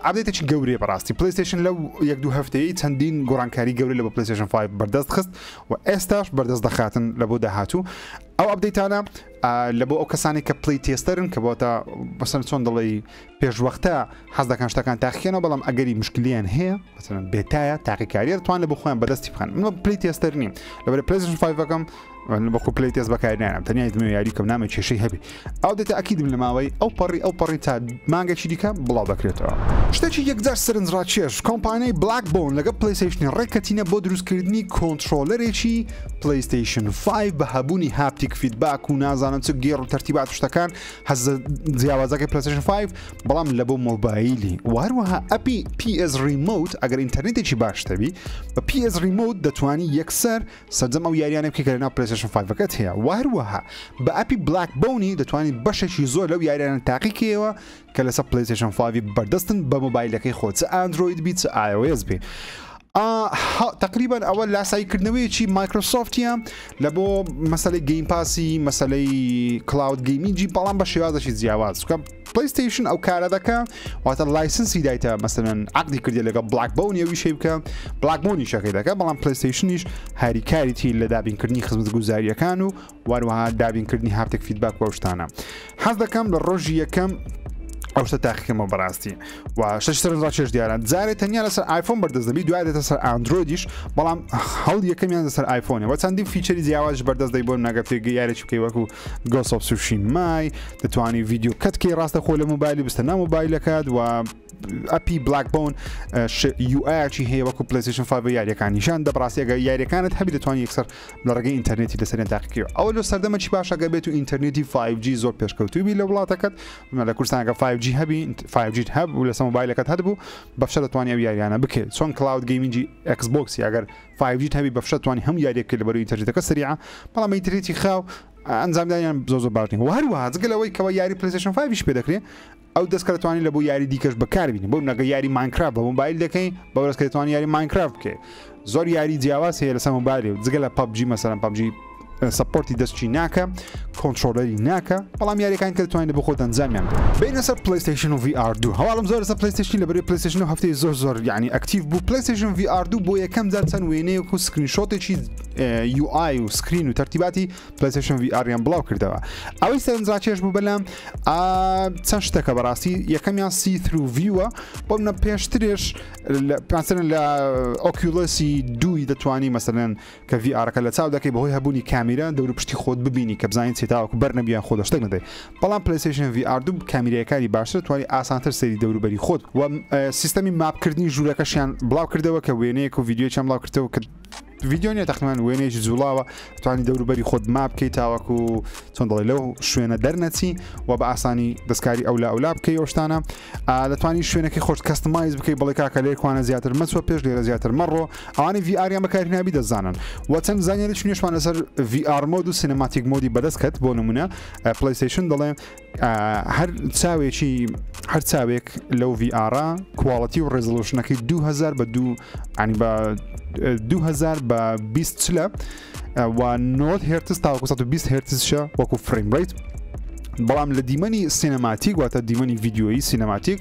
ئابدێتێکی گەورەیە بەڕاستی پلیستیشن لەو یەک دوو هەفتەیە چەندین گۆڕانکاری گەورە لە بە پلیستیشن 5 بەردەست خست و ئێستاش بەردەست دەخاتن لە بۆ داهاتوو ئەو ئەبدەیتانە لە بۆ ئەو کەسانی کە پلی تێستەرن کە بۆتە بەسەر چۆن دەڵی پێشوەختە حەز دەکەن شتەکان تاقیکەنەوە بەڵام ئەگەری مشکلیان هەیە بەسەرەن بێتایە تاقیکاریە دەتوان لە بۆ خۆیان بەدەستی بخەن من پلی تێستەر نیم لەبەر پلیستیشن 5ەکەم بەخۆ پلی تێست بەکارنیانم تەنیا دمێ یاری کەم نامە کێشەی هەبی ئەو دێتە ئەکیدم لە ماوەی ئەو پەڕی تا مانگەی دیکە بڵاو دەکرێتەوە شتێکی یەکجار سەرنجڕاکێش کۆمپانیای بلاکبۆن لەگە پلیستیشنی ڕێکەتینە بۆ دروستکردنی کۆنترۆلەرێکی پلیستیشن 5 بە هەبوونی هاپتیک فیدباک و نازانم چ گێڕ و تەرتیبات شتەکان هەز جیاوازەکەی پلیستیشن 5 بەڵام لە بۆ مۆبایلی وهروەها ئەپی PS ریمۆت ئەگەر ئینتەرنێتێکی باش دەبی بە PS ریمۆت دەتوانی یەکسەر سەرجەم ئەو یاریانە بکەی کە لەناو پلیستیشن 5ەکەت هەیە وهروەها بە ئەپی بلاکبۆنی دەتوانیت بەشێکی زۆر لەو یاریانە تاقیکەوە کە لەسەر پلیستیشن 5 بەردەستن بە مۆبایلەکەی خۆت چ ئاندروید بی چ iOS بی تقریبا ئەوە لاساییکردنەوەیەکی مایکرۆسۆفتیە لە بۆ مەسەلەی گەیم پاسی مەسەلەی کلااود گەیمینجی بەڵام بە شێوازەشی جیاواز پلیستیشن ئەو کارە دەکە واتە لایسنسی دایتە مەسەلەن عقدی کردی لەگە بلاکبۆنیەوی شێ بکە بلاکبۆنی شەکەی دەکە بەڵام پلیستیشنیش هاریکاریتی لە دابینکردنی خزمەتگوزاریەکان و وەروەها دابینکردنی هاپتێک فیدباک بۆ شتانە حەز دەکەم لە ڕۆژی یەکەم ئەو شتە تاقیکەمەوە بەڕاستی و شش سەرنجڕاکێش دیارە جارێ تەنیا لەسەر ئایفۆن بەردەست دەبی دوای دێتە سەر ئاندرۆیدیش بەڵام هەڵ یەکەمیان لەسەر ئایفۆنی و چەندین فیچەری جیاواز بەردەست دەی بۆ ناگە پێگە یارێکی بکەی وەکو گۆست ئۆف سوشیمای دەتوانی ڤیدیۆ کەتکەی ڕاستە خۆ لە مۆبایلی بستە ناو مۆبایلەکەت و ئەپی بلاکبۆن UIچی هەیە وەکو پلیستیشن 5 یاریەکان نیشان دەبڕاستی ئەگەر یاریەکانت هەبی دەتوانانی یەکسەر لە ڕێگەی ئینتەرنێتی لەسەریان تاقیکەوە ئەوە لە سەردەمەکی باشە گە بێت و ئینتەرنێتی 5G زۆر پێشکەوتوبی لە وڵاتەکەت لە کوردستانەکە 5G هەبی 5G هەب و لەسەر مۆبایلەکەت هەبوو بەفشە دەتوانانی ئەو یاریانە بکەیت چۆن کلااود گەیمینجی ئەکسبۆکسی ئەگەر 5G هەبی بەفشە توانی هەموو یاریەکە لە بەرەوەی ئینتەرنێتەکە سریعە بەڵام ئینتەرنێتی خاو ئەنجامدانیان زۆر باش نین و هەروەها جگەلەوەی کەەوە یاری پلیستیشن 5 پێ دەکرێت ئەو دەستکە دەتوانین لە بۆ یاری دیکەش بەکاربینی بۆ نەگە یاری ماینکرافت بە مۆبایل دەکەین بەو دەستکە دەتوانین یاری ماینکرافت بکەیت زۆر یاری جیاواز هەیە لەسەر مۆبایل جگە لە PUBG مەسەرەن PUBG سپۆرتی دەستچی ناکە کۆنترۆلەری ناکە بەڵام یاریەکان کە دەتوانین بە خۆت ئەنجامیان بینە سەر پلیستیشن و VR2 هەواڵم زۆر لەسەر پلیستیشن لەبەرەوەی پلیستیشن و هەفتەی زۆر یعنی ئەکتیڤ بوو پلیستیشن VR2 بۆ یەکەم جار چەند وێنەیەک و سکرینشۆتێکی UI و سکرین و تەرتیباتی پلیستیشن VRیان بڵاو کردەوە ئەوەی سەرنجڕاکێش بوو بەلام چەند شتێکە بەڕاستی یەکەمیان سی ثرو ڤیوە بۆ منە پێشترێش پاسەرن لە ئۆکیولەسی دووی دەتوانی مەسەرەن کە VRەکە لە چاو دەکەی بەهۆی هەبوونی کامیرە دەور پشتی خۆت ببینی کە بزانین چێتاوەکو بەرنەبیان خۆ دەشتێک نەدەی بەڵام پلیستیشن VR2 کامیرەکانی باشتر توانی ئاسانتر سەیری دەوروبەری خۆت و سیستەمی ماپکردنی ژوورەکەشیان بڵاو کردەوە کە وێنەیەک و ڤیدیۆیان بڵاو کردەوە کە ڤیدیۆ نیە تەقریبان وێنەیەکی جوڵاوە توانی دەوروبەری خۆت ماپ بکەیت تاوەکو چۆن دەڵێ لەو شوێنە دەرنەچی و بە ئاسانی دەستکاری ئەولا بکەی ئەو شتانە دەتوانی شوێنەکەی خۆش کەستمایز بکەی بڵێ کاکە لێرکوانە زیاتر مەچوە پێش لێرە زیاتر مەڕۆ ئەوانی VRیان بەکارهێنابی دەزانن و چەند زانیاری چونیشمان لەسەر VR مۆد و سینەماتیک مۆدی بەدەستکەت بۆ نمونە پلیستیشن دەڵێ هەر چاوێک لەو VRە کواڵەتی و ڕێزۆلوشنەکەی 2000 بە 2000 بە 20 چلە و 90 هرتز تاوەکو 120 هرتزشە وەکو فریم ڕیت بەڵام لە دیمەنی سینەماتیک واتە دیمەنی ڤیدیۆیی سینەماتیک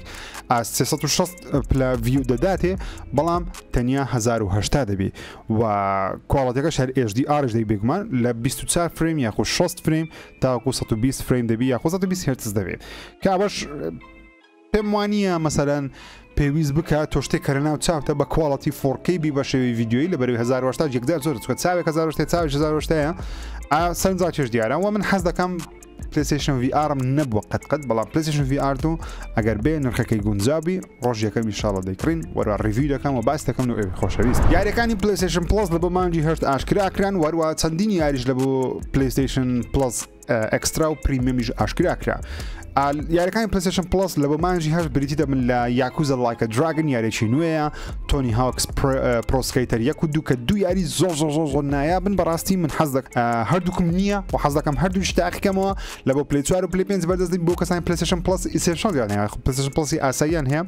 360 پلە ڤیو دەداتێ بەڵام تەنیا 1080 دەبێ و کواڵەتەکەش هەر HDRش دەی بێگومان لە 24 فریم یاخۆ 6 فریم تاوەکو 120 فریم دەبی یاخۆ 120 هرتز دەبێت کە ئەوەش پێم وانییە مەسەرەن پێویست بکە تۆ شتێک کە لەناو چاوتە بە کواڵەتی 4K بی بە شێوەی ڤیدیۆیی لە بەرەوەی 1080 یەکجار زۆر چکە چاوێک 1080 سەرنجڕاکێش دیارە و من حەز دەکەم پلیستیشن VRم نەبووە قەت بەڵام پلیستیشن VR2 ئەگەر بێ نرخەکەی گونجابی ڕۆژ یەکەم ئینشاڵڵا دەیکڕین وەروە ریڤیو دەکەم و باس دەکەم و خۆشەویست یاریەکانی پلیستیشن پلس لە بۆ مانگی هەشت ئاشکراکران وەروە چەندین یاریش لە بۆ پلیستیشن پلس ئەکسترا و پریمیەمیش ئاشکرا کرا. یاریەکانی پلیستیشن پلس لە بۆ مانجی هەش بریتیدە من لە یاکوزە لایکە دراگن یاریێکی نوێیە تۆنی هاوکس پرۆسکەیتەر 1 و 2 کە دوو یاری زۆر نایابن بەڕاستی من حەز هەردووکم نییە و حەز دەکەم هەردووش تاقیکەمەوە لە بۆ پلی 4 و پلی 5 بەردەست بۆ کەسانی پلیستیشن پلس ئیسنشیال پلیستیشن پلسی ئاساییان هەیە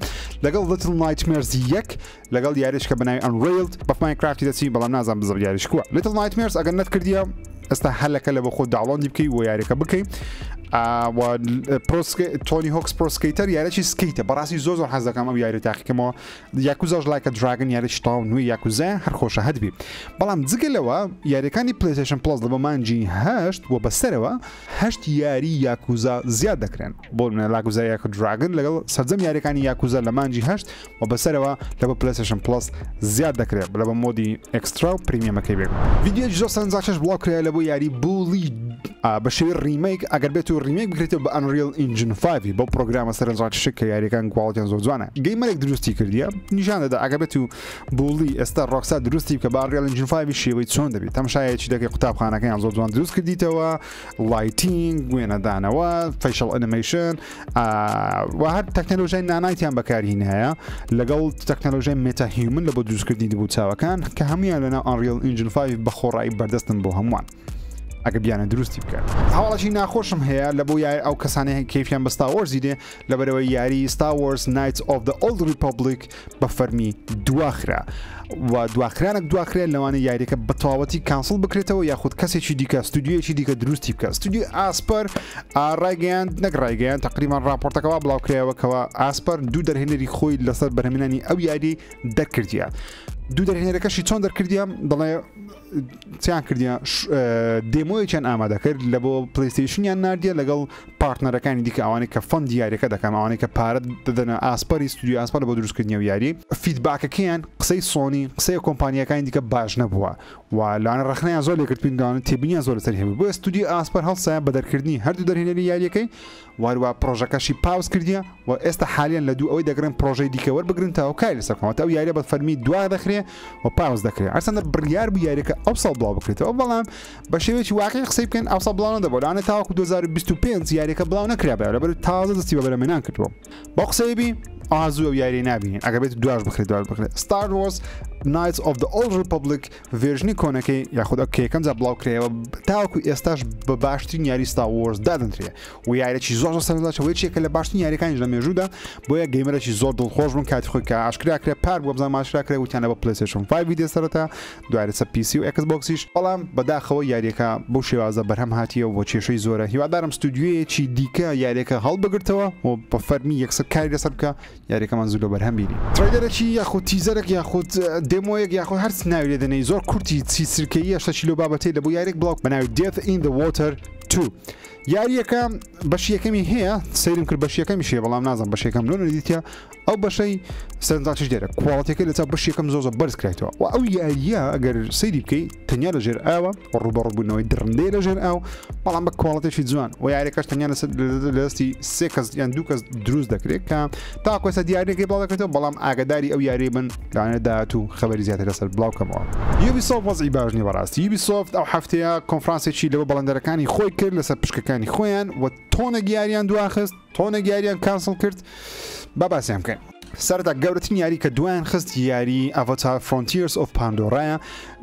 لەگەڵ لیتل نایتمێرز 1 لەگەڵ یاریش کە بەناوی ئەنریلد بە ماینکرافتی دەچی بەڵام نازانم بزەب یاریش کووە لیتل نایتمێرز ئەگەر نەت کردیە ئێستا هەلەکە لە بۆ خۆ داڵۆندی بکەی و یاریەکە بکەیت تۆنی هۆکس پرۆسکەیتەر یاریی سکەیتە بەڕاستی زۆر حەز دەکەم ئەو یاری تاقیکەمەوە یاکوزاش لایکە دراگن یاریش تاو نوێی یاکوزە هەر خۆشە هەدبی بەڵام جگەلەوە یاریەکانی پلیستیشن پلس لە بە مانجی هەشت و بەسەرەوە هەشت یاری یاکوزا زیاد دەکرێن بۆ لاکوزا یاکە دراگن لەگەڵ سەرجەم یاریەکانی یاکوزا لە مانجی هەشت و بەسەرەوە لە بە پلیستیشن پلس زیاد دەکرێت لە بە مۆدی ئەکسترا و پریمیەمەکەی بێت ڤیدیۆی زۆر سەرنجاکەش بڵاوکرێت لە بۆ یاری بولی بە شێوەی ریمیک ئەگەر بێت و ریمیک بکرێتەوە بە Unreal Engine 5 بۆ پرۆگرامە سەرنجاکەشە کە یاریەکان گواڵیان زۆر جوانە گەیمەرێک دروستی کردیە نیشان دەدا ئەگەر بێت و بولی ئێستا ڕۆکسا دروستی بکە بە Unreal Engine 5 شێوەی چۆن دەبێت تەماشایەکی دەکەی قوتابخانەکەیان زۆر جوان دروست کردیتەوە لایتینگ وێنەدانەوە فیشل ئەنیمیشن و هەر تەکنەلۆژیای نانایتیان بەکارهێن هەیە لەگەڵ تەکنەلۆژیای مێتا هیومن لە بۆ دروستکردنی بوو چاوەکان کە هەمویان لەناو Unreal Engine 5 بە خۆڕایی بەردەستن بۆ هەمووان ئەگە بیانە دروستی بکات هەواڵەشی ناخۆشم هەیە لە بۆ یاری ئەو کەسانەیە کەیفیان بە Star Wars دیدێ لەبەرەوەی یاری Star Wars Knights of the Old Republic بە فەرمی دواخرا و دواخرێن لەوانە یاریەکە بە تەواوەتی کانسڵ بکرێتەوە یاخود کەسێکی دیکە ستودیۆیەکی دیکە دروستی بکە ستودیۆ ئاسپەر ڕایگەیان نەگڕایگەیان تقریبان راپۆرتەکەەوە بڵاوکرێەوەکەوە ئاسپەر دوو دەرهێنەری خۆی لەسەر بەرهەمێنانی ئەو یاری دەرکردیە دوو دەرهێنەرەکەشی چۆن دەرکردیە دەڵێ چیان کردیە دێمۆیەکیان ئامادە کرد لە بۆ پلیستیشنیان نردیە لەگەڵ پارتنەرەکانی دیکە ئەوانەی کە فەند دیارەکە دەکەم ئەوانەی کە پارەت دەدەنە ئاسپەری ستودیۆ ئاسپەر لە بۆ دروستکردنی و یاری فیدباکەکەیان قسەی سۆنی قسەی کۆمپانیەکانی دیکە باش نەبووە و لاانە ڕخنیان زۆر لێکردبینداوانە تێبینیان زۆر لەسەر هێبوو بۆ ستودیۆ ئاسپەر هەڵسایە بە دەرکردنی هەردوو دەرهێنەری یاریەکەی واروە پرۆژەکەشی پاوس کردیە و ئێستا حالیان لە دوو ئەوەی دەگرن پرۆژەی دیکە وەربگرن تاوە کاری لەسەرکەوە ئەو یاریە بە فەرمی دوا دەخرێ و پاوس دەکرێت هەرچەندە بڕیار بوو یاریەکە ئەو ساڵ بڵاو بکرێتەوە بەڵام بە شێوەیەکی واقعی قسەی بکەن ئەو ساڵ بڵاو نەدەبوو لەوانە تاوەکو 2025 یاریەکە بڵاو نەکرابێت لەبەر تازە دەستی بە بەرەمێنان کردووە بۆ قسەیبی ئازوو ئەو یاری نابین ئەگەر بێت دواش بخرێت دوار بخرێت Star Wars Knights of the Old Republic ڤێژنی کۆنەکەی یاخود ئەو کێکەم جا بڵاوکرێەوە تاوەکو ئێستاش بە باشترین یاری Star Wars دادەنرێ و یاریێکی زۆر سەرنجاوی چێکە لە باشترین یاریەکانیش لە مێژوودا بۆیە گەیمەرێکی زۆر دڵخۆش بوون کاتی خۆی کە ئاشکراکرێ پار بۆ بزان ماشراکرێ وتیانە بە PlayStation 5 ویدیۆ سەرەتا دوایە سە PC و Xboxیش بەڵام بەداخەوە یاریەکە بۆ شێوازە بەرهەم هاتیە و بۆ کێشەی زۆرە هیوادارم ستودیۆیەکی دیکە یاریەکە هەڵبگرتەوە و بە فەرمی یەکسەر کاری لەسەر بکە یاریەکەمان زوو لە بەرهەم بینی ترەیلەرێکی یاخود تیزەرێک یاخود دێمۆیەک یاخود هەر ناوی لێدەنەی زۆر کورتی چی سرکەیە 6 کیلۆ بابەتەی لە بۆ یارێک بڵاو بەناوی Death in the Water 2 یاریەکە بەشیەکەمی هەیە سەیرم کرد بەشیەکەمی شێ بەڵام نازم بەشێکەم لۆ نەدیتە ئەو بەشەی سەرنجاکەش دێرە کوواڵەتەکە لە چاو بەشیەکەم زۆر بەرز کرایتەوە و ئەو یاریە ئەگەر سەیری بکەیت تەنیا لەژێر ئاوە ڕوبەڕووبوونەوەی درندەی لەژێر ئاو بەڵام بە کوواڵەتێکی جوان و یاریەکەش تەنیا لە دەستی سێ کەس یان دوو کەس دروست دەکرێت کە تاکو ئێستا دیارێکی بڵاو دەکرێتەوە بەڵام ئاگاداری ئەو یاری بن لەوانێت داهات و خەبەری زیاتر لەسەر بڵاوکەمەوە Ubisoft وەزعی باش نیە بەڕاستی Ubisoft ئەو هەفتەیە کۆنفرانسێکی لەوە بەڵندەرەکانی خۆی کرد لەسەر پشکەکانی خۆیان و تۆنە گیاریان دواخست تۆنە گیاریان کانسڵ کرد با باسییان بکەین سەردا گەورەترین یاری کە دوایان خست یاری Avatar Frontiers of Pandora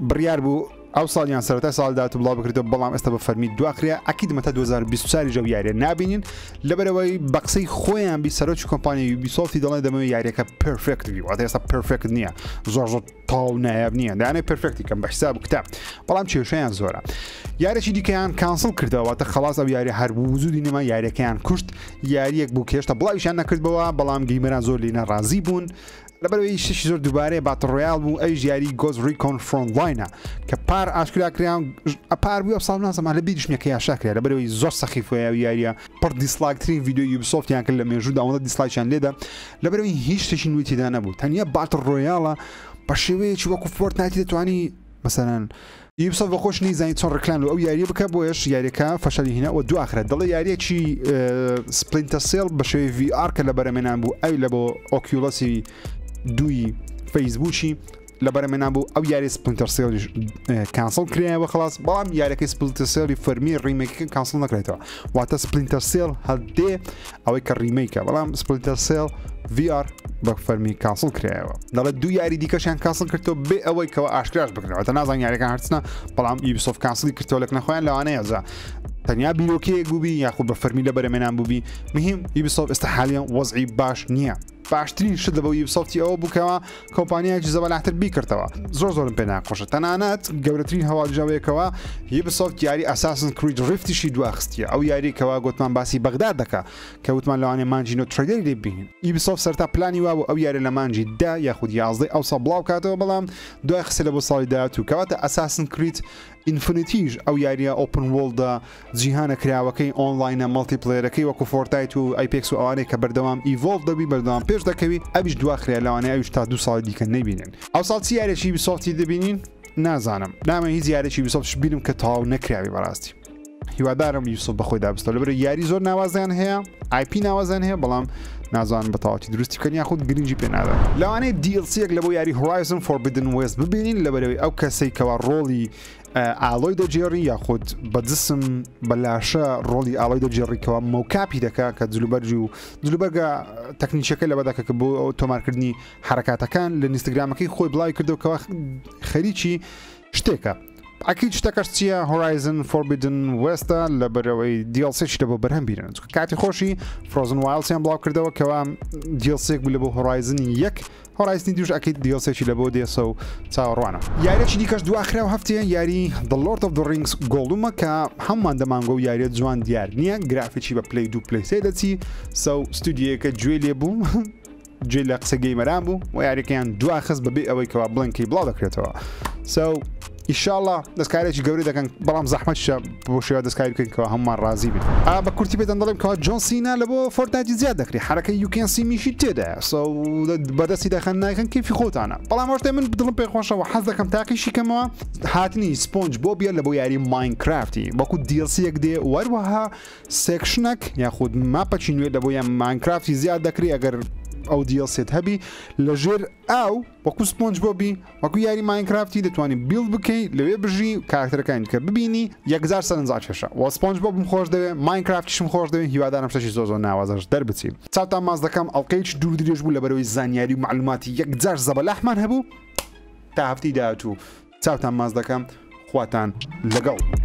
بڕیار بوو ئەو ساڵیان سەرەتا ساڵدات و بڵاو بکرێتەوە بەڵام ئێستا بە فەرمی دواخرێ ئەکید مەتە 2024 ژە یاریە نابینین لەبەرەوەی بە قسەی خۆیان بی سەرۆکی کۆمپانیای Ubisoft دەڵێن دەمەوێت یاریەکە پرفکتی واتە ئێستا پرفکت نییە زۆر تاو نایاب نییە دەیانێت پرفکتی کەم بە حساب کتاب بەڵام کێشەیان زۆرە یارێکی دیکەیان کانسڵ کردەوەواتە خلاص ئەو یاری هەر وجودی نەما یاریەکەیان کوشت یاریەک بوو کێشتە بڵاویشان نەکردبەوە بەڵام گەیمەران زۆر لێنە ڕازی بوون لەبەرەوەی شتێکی زۆر دووبارەیە باتڵ ڕۆیال بوو ئەویش یاری Ghost Recon Frontline کە پار ئاشکراکریان ئەپار بووە ساڵ نازەمان لە بیریشمەکە یاشاکرێت لەبەرەوەی زۆر سەخیفۆیە یاریە پڕ دیسلایکترین ڤیدیۆی Ubisoft-یان کرد لە مێژوودا ئەوەندە دیسلایکیان لێدا لەبەرەوەی هیچ شتێکی نوێی تێدا نەبوو تەنیا باتڵ ڕۆیاڵە بە شێوەیەکی وەکو فۆرتنایت دەتوانی مەسەلەن Ubisoft بەخۆش نەیزانی چۆن ڕکلام لە ئەو یاریە بکە بۆیش یاریەکە فەشەلی هێناوە دواخرێت دەڵێ یاریەکی Splinter Cell بە شێوەی VR کە لە بەرەمێنان بوو ئەوی لە بۆ ئۆکیولەسی دوی فەیسبووکی لەبەرە من نبوو ئەو یاری سپلینتەر سێڵ کانسڵ کرایەوە خلاص بەڵام یاریەکەی سپلینتەر سێڵی فەرمی ڕیمێکەکە کانسڵ نەکرێتەوە واتە سپلینتەر سێڵ هەڵدێ ئەوەی کە ڕیمێکە بەڵام سپلینتەر سێڵ VR بە فەرمی کانسڵ کرایەوە دەڵێت دوو یاری دیکەشیان کانسڵ کردەوە بێ ئەوەی کەەوە ئاشکراش بکرێتەوە تا نازان یاریەکان هەرچنە بەڵام Ubisoft کانسڵی کردەوە لەک نەخۆیان لەوانەیە زە تەنیا بیرۆکەیەک بووبی یاخود بە فەرمی لە بەرەمێنان بووبی مهم Ubisoft ئێستا حالیان وەزعی باش نییە باشترین شت لە بۆ Ubisofتی ئەوە بووکەوە کۆمپانیایکی زەبەلاتر بیکردەوە زۆرم پێ ناخۆشە تەنانەت گەورەترین هەواڵژاوەیەکەوە Ubisoft یاری Assassin's Creed Riftیشی دواخستیە ئەو یاریکەوە گوتمان باسی بەغداد دەکا کە وتمان لەوانێ مانجی نۆ ترەیدەری لێ ببینین Ubisoft سەرتا پلانی وابوو ئەو یارە لە مانجی 10 یاخود 11 ئەوسا بڵاو کاتەوە بەڵام دوای خسە لە بۆ ساڵی داهاتوو کەواتە Assassin's Creed ئینفینیتیش ئەو یاریە ئۆپن وۆڵدا جیهانە کراوەکەی ئۆنلاینە مەڵتیپلێرەکەی وەکو فۆرتایت و ئایپێکس و ئەوانەیە کە بەردەوام ئیڤۆڵ دەبی بەردەوام پێش دەکەوی ئەویش دواخرێ لەوانەیە ئەویش تا 2 ساڵی دیکە نەبینن ئەو ساڵ چی یارێکی Ubisofتی دەبینین نازانم نامە هیچ یارێکی Ubisoft بینم کە تەواو نەکراوی بەڕاستی هیوادارم Ubisoft بەخۆی دابستەوە لەبەرە یاری زۆر ناوازیان هەیە IP ناوازیان هەیە بەڵام نازانم بە تەواوی دروستی بکەن یاخود گرنگی پێ نادەن لەوانەیە DLCێک لە بۆ یاری Horizon Forbidden West ببینین لەبەرەوەی ئەو کەسەی کەوا ڕۆڵی ئالۆی دەجێڕی یاخود بە جسم بەلاشە ڕۆڵی ئالۆی دەجێڕیکەوە مۆکاپی دەکا کە جلوبەرجی و جلوبەرگە تەکنیشەکە لە بەدەکە کە بۆ تۆمارکردنی حرکاتەکان لە نیستگرامەکەی خۆی بڵاوی کردەوەکەوە خەریکی شتێکە ئەکید شتەکەش چییە Horizon Forbidden Westە لە بەرەوەی DLC لە بۆ بەرهەم بیرن کاتی خۆشی Frozen Wildsیان بڵاو کردەوە کەوا DLC بوو لە بۆ Horizon 1 Horizon دوش ئەکید DLC لە بۆ دێسە و چاوەڕوانە یاریەکی دیکەش دواخراو هەفتەیە یاری The Lord of the Rings گۆڵدومە کە هەمومان دەمانگۆ و یاریە جوان دیار نییە گرافێکی بە پلی 2 پلی 3 دەچی ستودیۆکە گوێ لێ بوو گوێ لە قسە گەیمەران بوو و یاریەکەیان دواخست بەبێ ئەوەی کەوا بڵنکی بڵاو دەکرێتەوە ئیشاءالله دەستکارێکی گەورەی دەکەن بەڵام زەحمەتشە بۆ شێوە دەستکاری بکەینکەوە هەمومان ڕازی بین بە کورتی پێتان دەڵێم کەوا جۆن سینا لە بۆ فۆرتنایتی زیاد دەکرێت حرەکەی یوکێنسی میشی تێدا بەدەستی دەخەن نایخن کیفی خۆتانە بەڵام هەشتێ من دڵم پێ خۆشەوە حەز دەکەم تاقیشی کەمەوە هاتنی سپۆنج بۆ بیە لە بۆ یاری ماینکرافتی وەکو دیلسیەک دێ وەروەها سێکشنەک یاخود ماپەچی نوێ لە بۆ یان ماینکرافتی زیاد دەکری ئەگەر ئەو دیلسێت هەبی لەژێر ئاو وەکو سپۆنج بۆبی وەکو یاری ماینکرافتی دەتوانانی بیڵ بکەیت لەوێ بژی کارکتەرەکانی کە ببینی 1000 سەرنجا کێشە و سپۆنج بۆ بم خۆش دەوێت ماینکرافتیشم خۆش دەوێت هیوادارم شتێکی زۆر ناوازەش دەربچین چاوتان ماز دەکەم ئەڵلقەیەکی دوور درێژ بوو لەبەرەوەی زانیاری و معلوماتی 1000 زەبەلاحمان هەبوو تا هەفتی داهاتوو چاوتان ماز دەکەم خواتان لەگەڵ